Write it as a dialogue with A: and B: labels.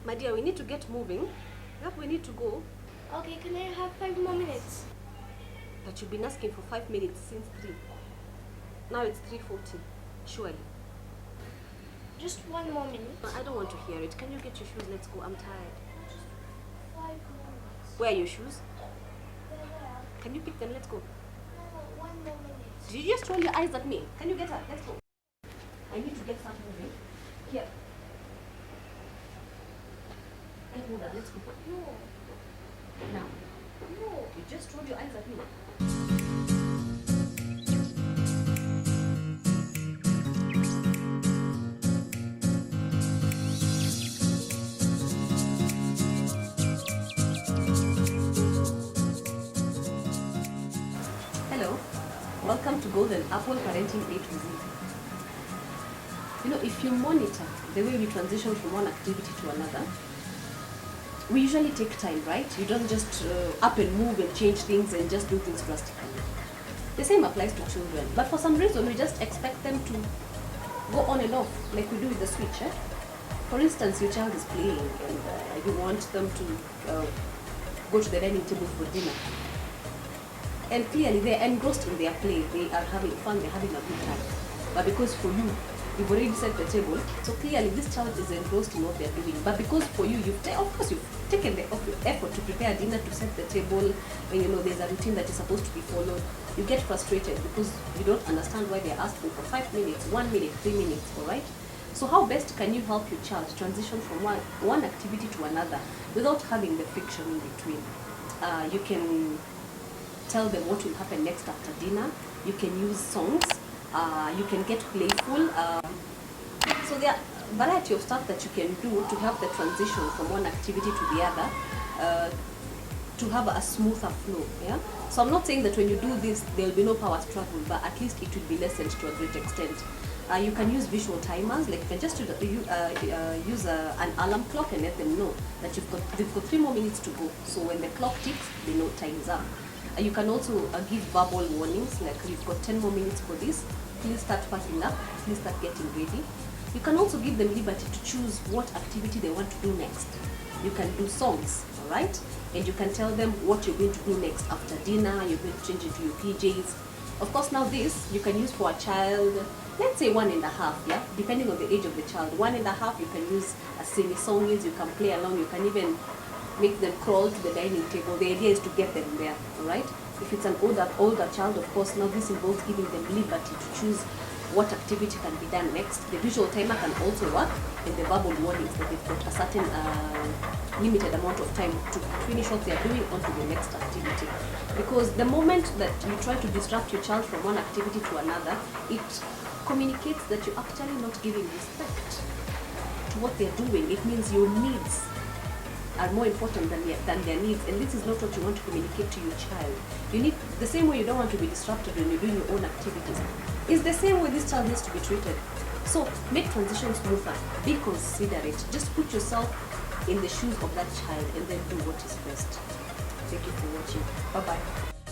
A: My dear, we need to get moving. Yep, we need to go.
B: Okay, can I have 5 more minutes?
A: But you've been asking for 5 minutes since 3. Now it's 3:40. Surely.
B: Just 1 more minute.
A: I don't want to hear it. Can you get your shoes? Let's go. I'm tired.
B: Just 5 minutes.
A: Where are your shoes?
B: There.
A: Can you pick them? Let's go.
B: No, 1 more minute.
A: Did you just roll your eyes at me? Can you get up? Let's go. I need to get something moving. Here. Get moving. Let's go.
B: No.
A: Now.
B: No.
A: You just rolled your eyes at me. Hello. Welcome to Golden Apple Parenting A to Z. You know, if you monitor the way we transition from one activity to another, we usually take time, right? You don't just up and move and change things and just do things drastically. The same applies to children, but for some reason we just expect them to go on and off like we do with the switch. For instance, your child is playing and you want them to go to the dining table for dinner. And clearly they're engrossed in their play, they are having fun, they're having a good time. But because for you, you've already set the table, so clearly this child is engrossed in what they're doing. But because for you, you've taken the effort to prepare dinner, to set the table, and you know there's a routine that is supposed to be followed, you get frustrated because you don't understand why they're asking for 5 minutes, 1 minute, 3 minutes, alright? So how best can you help your child transition from one activity to another without having the friction in between? You can tell them what will happen next after dinner. You can use songs. You can get playful. So there are a variety of stuff that you can do to help the transition from one activity to the other to have a smoother flow. Yeah. So I'm not saying that when you do this there will be no power struggle, but at least it will be lessened to a great extent. You can use visual timers, like you can just use an alarm clock and let them know that they've got 3 more minutes to go. So when the clock ticks, they know time's up. You can also give verbal warnings, like you've got 10 more minutes for this, please start packing up, please start getting ready. You can also give them liberty to choose what activity they want to do next. You can do songs, alright? And you can tell them what you're going to do next after dinner, you're going to change into your PJs. Of course, now this you can use for a child, let's say 1 and a half, yeah? Depending on the age of the child. 1 and a half, you can use as sing-songs, you can play along, you can even make them crawl to the dining table. The idea is to get them there, alright? If it's an older child, of course, now this involves giving them liberty to choose what activity can be done next. The visual timer can also work, and the verbal warnings that they've got a certain limited amount of time to finish what they're doing onto the next activity. Because the moment that you try to disrupt your child from one activity to another, it communicates that you're actually not giving respect to what they're doing. It means your needs are more important than their needs, and this is not what you want to communicate to your child. You need the same way you don't want to be disrupted when you're doing your own activities. It's the same way this child needs to be treated. So make transitions smoother. Be considerate. Just put yourself in the shoes of that child and then do what is best. Thank you for watching. Bye bye.